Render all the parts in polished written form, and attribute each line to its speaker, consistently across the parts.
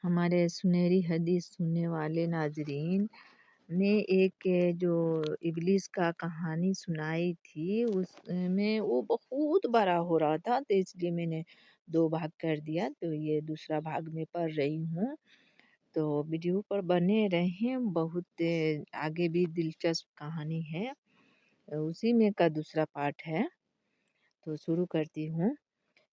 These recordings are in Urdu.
Speaker 1: ہمارے سنہری حدیث سننے والے ناظرین نے ایک جو ابلیس کا کہانی سنائی تھی اس میں وہ بہت بڑا ہو رہا تھا، تو اس لیے میں نے 2 بھاگ کر دیا، تو یہ دوسرا بھاگ میں پڑھ رہی ہوں۔ تو ویڈیو پر بنے رہیں، بہت آگے بھی دلچسپ کہانی ہے، اسی میں کا دوسرا پارٹ ہے۔ تو شروع کرتی ہوں۔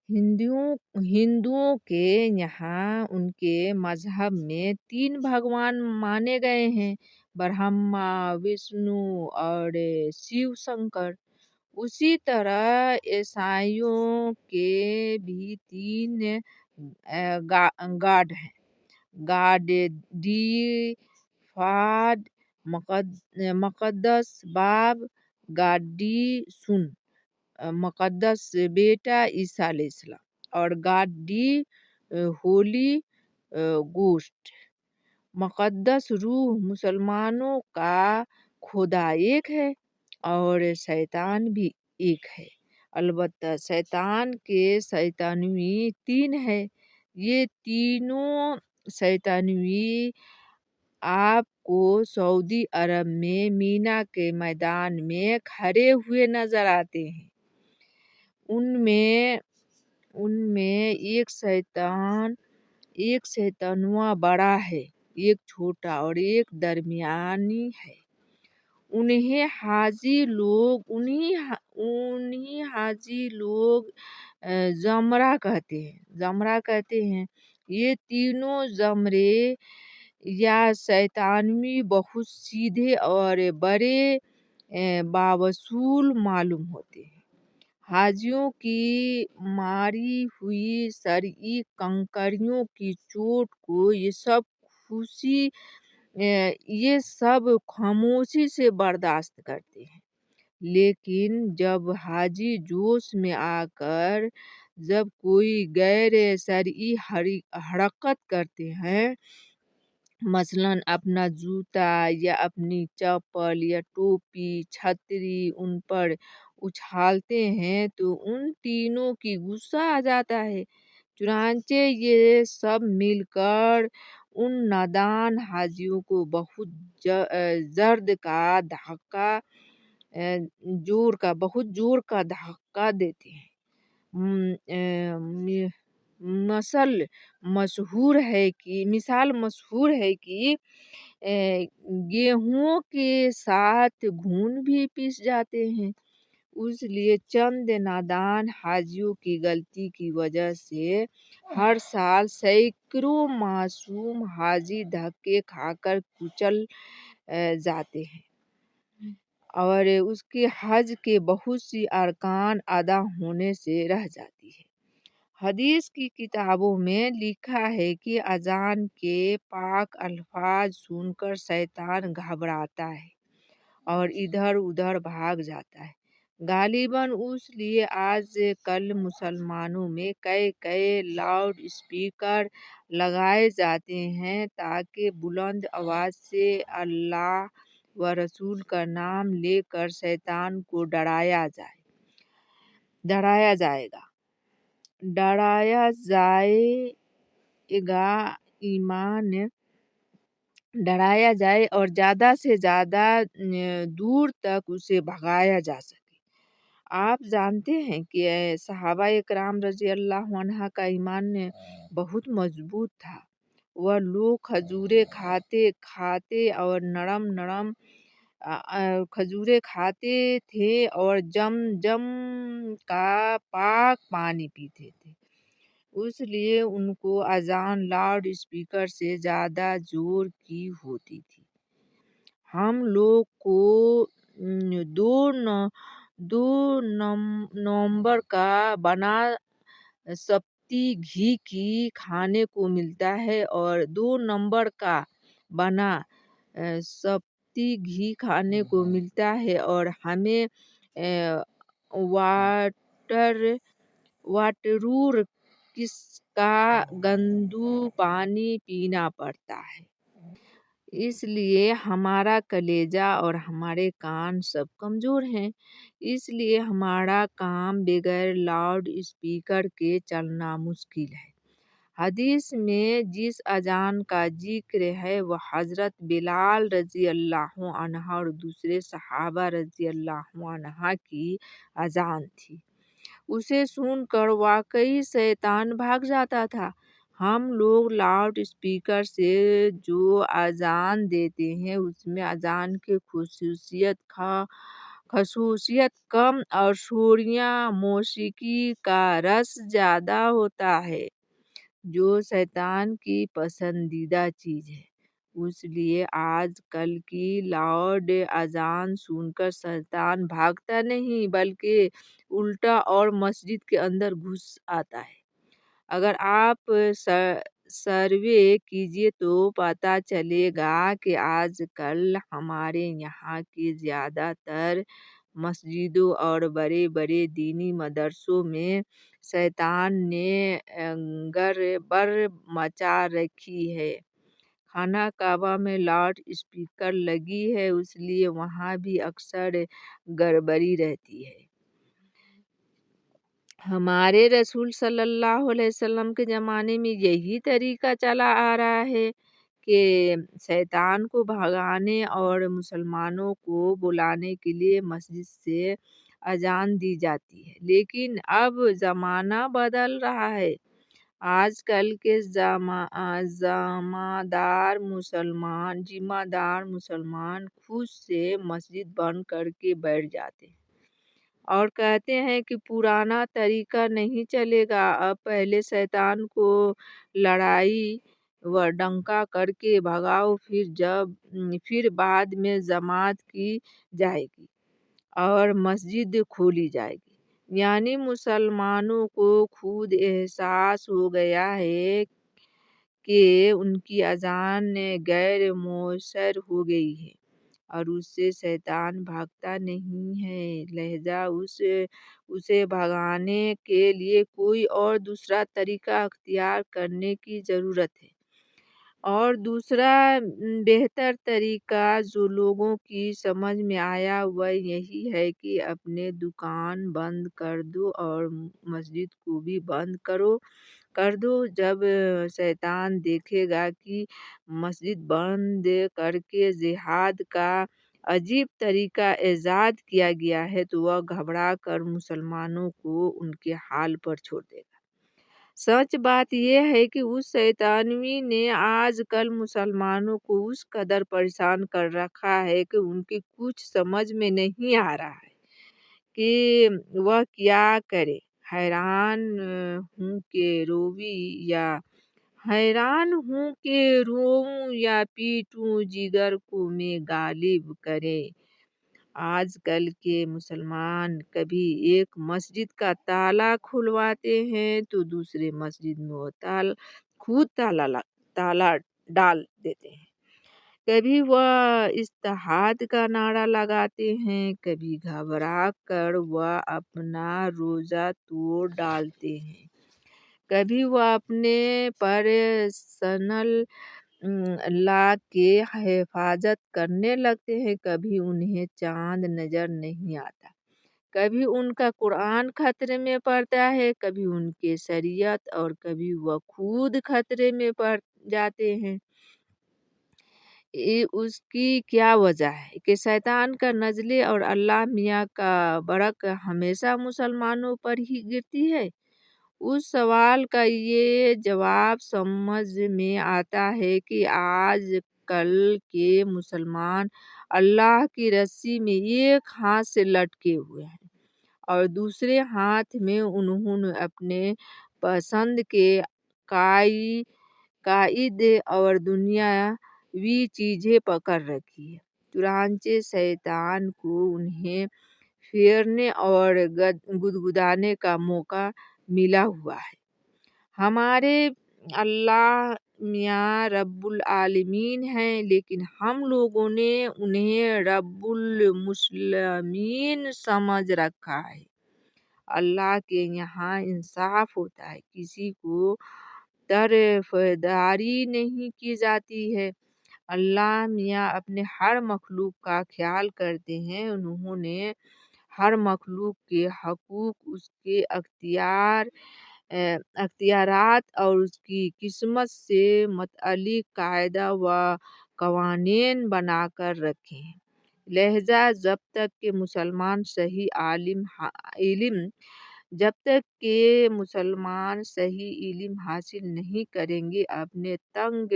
Speaker 1: ہندوؤں کے یہاں ان کے مذہب میں 3 بھگوان مانے گئے ہیں، برہما، وشنو اور شیو شنکر۔ اسی طرح عیسائیوں کے بھی 3 گاڈ ہیں، گاڈ دی فادر مقدس باپ، گاڈ دی سن مقدس بیٹا عیسیٰ علیہ السلام، اور گاڈ دی ہولی گوسٹ مقدس روح۔ مسلمانوں کا خدا ایک ہے اور شیطان بھی ایک ہے، البتہ شیطان کے شیطانوی 3 ہے۔ یہ تینوں شیطانوی آپ کو سعودی عرب میں مینا کے میدان میں کھڑے ہوئے نظر آتے ہیں۔ ان میں ایک شیطانوا بڑا ہے، ایک چھوٹا اور ایک درمیانی ہے۔ انہیں حاجی لوگ زمرہ کہتے ہیں۔ یہ تینوں زمرے یا شیطانوی بہت سیدھے اور بڑے باوصول معلوم ہوتے ہیں۔ حاجیوں کی ماری ہوئی شرعی کنکریوں کی چوٹ کو یہ سب خاموشی سے برداشت کرتے ہیں، لیکن جب حاجی جوش میں آ کر جب کوئی غیر شرعی حرکت کرتے ہیں، مثلاً اپنا جوتا یا اپنی چپل یا ٹوپی چھتری ان پر اچھالتے ہیں، تو ان تینوں کی غصہ آ جاتا ہے۔ چنانچہ یہ سب مل کر ان نادان حاجیوں کو بہت زور کا دھکا دیتے ہیں۔ مثال مشہور ہے کہ گیہوں کے ساتھ گھن بھی پیس جاتے ہیں۔ اس لیے چند نادان حاجیوں کی غلطی کی وجہ سے ہر سال سینکڑوں معصوم حاجی دھکے کھا کر کچل جاتے ہیں اور اس کے حج کے بہت سی ارکان ادا ہونے سے رہ جاتی ہے۔ حدیث کی کتابوں میں لکھا ہے کہ اذان کے پاک الفاظ سن کر شیطان گھبراتا ہے اور ادھر ادھر بھاگ جاتا ہے۔ غالباً اس لیے آج کل مسلمانوں میں کئی لاؤڈ اسپیکر لگائے جاتے ہیں تاکہ بلند آواز سے اللہ و رسول کا نام لے کر شیطان کو ڈرایا جائے اور زیادہ سے زیادہ دور تک اسے بھگایا جا سکے۔ آپ جانتے ہیں کہ صحابہ کرام رضی اللہ عنہ کا ایمان بہت مضبوط تھا۔ وہ لوگ کھجوریں کھاتے اور نرم کھجوریں کھاتے تھے اور زمزم کا پاک پانی پیتے تھے، اس لیے ان کو اذان لاؤڈ اسپیکر سے زیادہ زور کی ہوتی تھی۔ ہم لوگ کو 2 نومبر کا بنا سپتی گھی کی کھانے کو ملتا ہے اور 2 نومبر کا بنا سپتی گھی کھانے کو ملتا ہے اور ہمیں واٹرور کس کا گندو پانی پینا پڑتا ہے۔ اس لیے ہمارا کلیجہ اور ہمارے کان سب کمزور ہیں، اس لیے ہمارا کام بغیر لاؤڈ اسپیکر کے چلنا مشکل ہے۔ حدیث میں جس اذان کا ذکر ہے وہ حضرت بلال رضی اللہ عنہ اور دوسرے صحابہ رضی اللہ عنہ کی اذان تھی۔ اسے سن کر واقعی شیطان بھاگ جاتا تھا۔ ہم لوگ لاؤڈ اسپیکر سے جو اذان دیتے ہیں اس میں اذان کی خصوصیت کم اور شوریہ موسیقی کا رس زیادہ ہوتا ہے جو شیطان کی پسندیدہ چیز ہے۔ اس لیے آج کل کی لاؤڈ اذان سن کر شیطان بھاگتا نہیں بلکہ الٹا اور مسجد کے اندر گھس آتا ہے۔ اگر آپ سروے کیجیے تو پتہ چلے گا کہ آج کل ہمارے یہاں کی زیادہ تر مسجدوں اور بڑے بڑے دینی مدرسوں میں شیطان نے گڑبڑ مچا رکھی ہے۔ خانہ کعبہ میں لاؤڈ اسپیکر لگی ہے اس لیے وہاں بھی اکثر گڑبڑی رہتی ہے۔ ہمارے رسول صلی اللہ علیہ وسلم کے زمانے میں یہی طریقہ چلا آ رہا ہے کہ شیطان کو بھگانے اور مسلمانوں کو بلانے کے لیے مسجد سے اذان دی جاتی ہے۔ لیکن اب زمانہ بدل رہا ہے۔ آج کل کے ذمہ دار مسلمان خود سے مسجد بند کر کے بیٹھ جاتے ہیں اور کہتے ہیں کہ پرانا طریقہ نہیں چلے گا، اب پہلے شیطان کو لڑائی و ڈنکا کر کے بھگاؤ پھر بعد میں جماعت کی جائے گی اور مسجد کھولی جائے گی۔ یعنی مسلمانوں کو خود احساس ہو گیا ہے کہ ان کی اذان غیر مؤثر ہو گئی ہے اور اس سے شیطان بھاگتا نہیں ہے، لہذا اسے بھگانے کے لیے کوئی اور دوسرا طریقہ اختیار کرنے کی ضرورت ہے۔ اور دوسرا بہتر طریقہ جو لوگوں کی سمجھ میں آیا وہ یہی ہے کہ اپنے دکان بند کر دو اور مسجد کو بھی بند کر دو۔ جب شیطان دیکھے گا کہ مسجد بند کر کے جہاد کا عجیب طریقہ ایجاد کیا گیا ہے تو وہ گھبرا کر مسلمانوں کو ان کے حال پر چھوڑ دے گا۔ سچ بات یہ ہے کہ اس شیطانوی نے آج کل مسلمانوں کو اس قدر پریشان کر رکھا ہے کہ ان کی کچھ سمجھ میں نہیں آ رہا ہے کہ وہ کیا کرے۔ حیران ہوں کہ روؤں یا پیٹوں جگر کو میں غالب کرے۔ آج کل کے مسلمان کبھی ایک مسجد کا تالا کھلواتے ہیں تو دوسرے مسجد میں وہ خود تالا ڈال دیتے ہیں۔ کبھی وہ اتحاد کا نعرہ لگاتے ہیں، کبھی گھبرا کر وہ اپنا روزہ توڑ ڈالتے ہیں، کبھی وہ اپنے پرسنل لا کی حفاظت کرنے لگتے ہیں، کبھی انہیں چاند نظر نہیں آتا، کبھی ان کا قرآن خطرے میں پڑتا ہے، کبھی ان کی شریعت اور کبھی وہ خود خطرے میں پڑ جاتے ہیں۔ اس کی کیا وجہ ہے کہ شیطان کا نزلے اور اللہ میاں کا برق ہمیشہ مسلمانوں پر ہی گرتی ہے؟ اس سوال کا یہ جواب سمجھ میں آتا ہے کہ آج کل کے مسلمان اللہ کی رسی میں ایک ہاتھ سے لٹکے ہوئے ہیں اور دوسرے ہاتھ میں انہوں نے اپنے پسند کے قائد اور دنیاوی چیزیں پکڑ رکھی ہیں، چنانچہ شیطان کو انہیں پھیرنے اور گدگدانے کا موقع ملا ہوا ہے۔ ہمارے اللہ میاں رب العالمین ہیں لیکن ہم لوگوں نے انہیں رب المسلمین سمجھ رکھا ہے۔ اللہ کے یہاں انصاف ہوتا ہے، کسی کو طرفداری نہیں کی جاتی ہے۔ اللہ میاں اپنے ہر مخلوق کا خیال کرتے ہیں، انہوں نے ہر مخلوق کے حقوق اس کے اختیار اختیارات اور اس کی قسمت سے متعلق قاعدہ و قوانین بنا کر رکھے ہیں۔ لہذا جب تک کہ مسلمان صحیح علم حاصل نہیں کریں گے، اپنے تنگ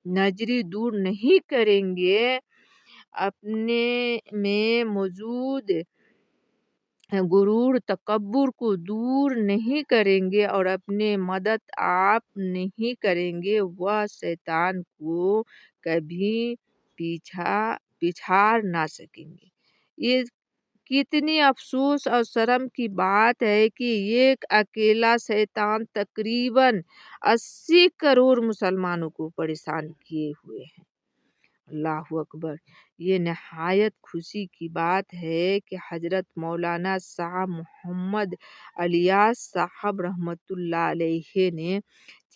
Speaker 1: نظری دور نہیں کریں گے، اپنے میں موجود غرور تکبر کو دور نہیں کریں گے اور اپنے مدد آپ نہیں کریں گے، وہ شیطان کو کبھی پچھاڑ نہ سکیں گے۔ یہ کتنی افسوس اور شرم کی بات ہے کہ ایک اکیلا شیطان تقریباً 80 کروڑ مسلمانوں کو پریشان کیے ہوئے ہے۔ اللہ اکبر۔ یہ نہایت خوشی کی بات ہے کہ حضرت مولانا شاہ محمد الیاس صاحب رحمۃ اللہ علیہ نے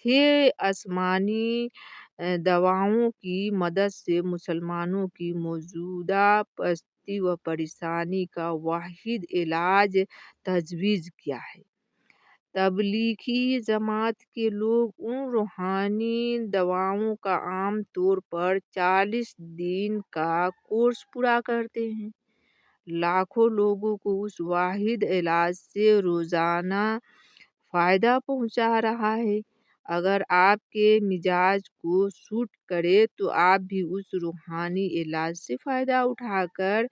Speaker 1: 6 آسمانی دواؤں کی مدد سے مسلمانوں کی موجودہ پستی و پریشانی کا واحد علاج تجویز کیا ہے۔ تبلیغی جماعت کے لوگ ان روحانی دواؤں کا عام طور پر 40 دن کا کورس پورا کرتے ہیں۔ لاکھوں لوگوں کو اس واحد علاج سے روزانہ فائدہ پہنچا رہا ہے۔ اگر آپ کے مزاج کو سوٹ کرے تو آپ بھی اس روحانی علاج سے فائدہ اٹھا کر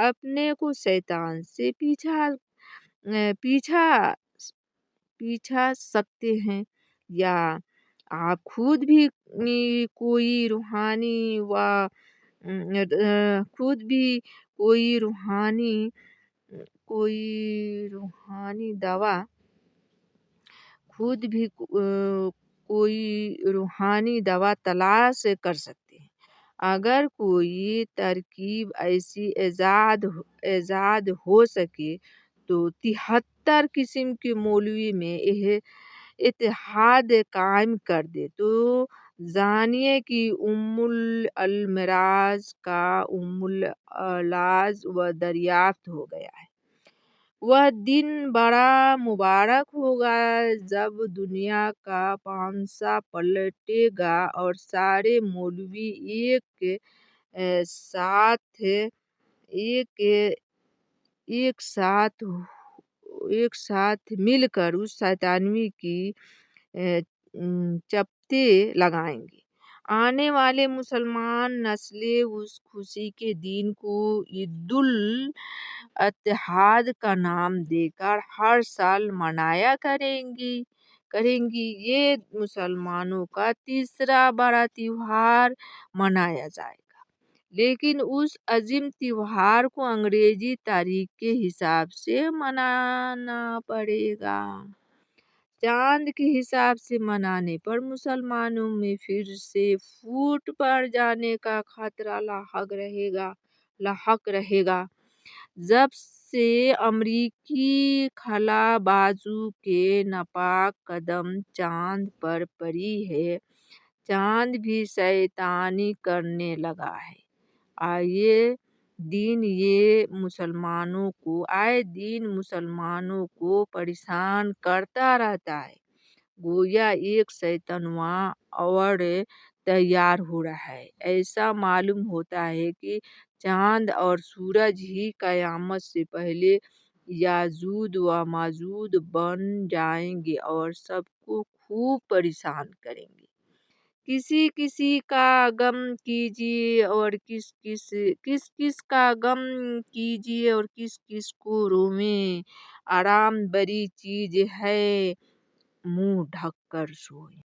Speaker 1: اپنے کو شیطان سے پیچھا سکتے ہیں، یا آپ خود بھی کوئی روحانی دوا تلاش کر سکتے ہیں۔ اگر کوئی ترکیب ایسی ایجاد ہو سکے تو 73 قسم کے مولوی میں اتحاد قائم کر دے تو جانیے کہ ام الامراض کا ام العلاج و دریافت ہو گیا ہے۔ وہ دن بڑا مبارک ہوگا جب دنیا کا پانسا پلٹے گا اور سارے مولوی ایک ساتھ مل کر اس شیطانی کی چپتے لگائیں گے۔ آنے والے مسلمان نسلیں اس خوشی کے دن کو عید الاتحاد کا نام دے کر ہر سال منایا کریں گی۔ یہ مسلمانوں کا تیسرا بڑا تہوار منایا جائے گا، لیکن اس عظیم تہوار کو انگریزی تاریخ کے حساب سے منانا پڑے گا۔ چاند کے حساب سے منانے پر مسلمانوں میں پھر سے پھوٹ پڑ جانے کا خطرہ لاحق رہے گا۔ جب سے امریکی خلا بازوں کے ناپاک قدم چاند پر پڑی ہے، چاند بھی شیطانی کرنے لگا ہے۔ آئے دن مسلمانوں کو پریشان کرتا رہتا ہے، گویا ایک شیطنواں اور تیار ہو رہا ہے۔ ایسا معلوم ہوتا ہے کہ چاند اور سورج ہی قیامت سے پہلے یاجوج و ماجوج بن جائیں گے اور سب کو خوب پریشان کریں گے۔ کسی کا غم کیجیے اور کس کا غم کیجیے اور کس کو روویں، آرام بڑی چیز ہے، منہ ڈھک کر سوئیں۔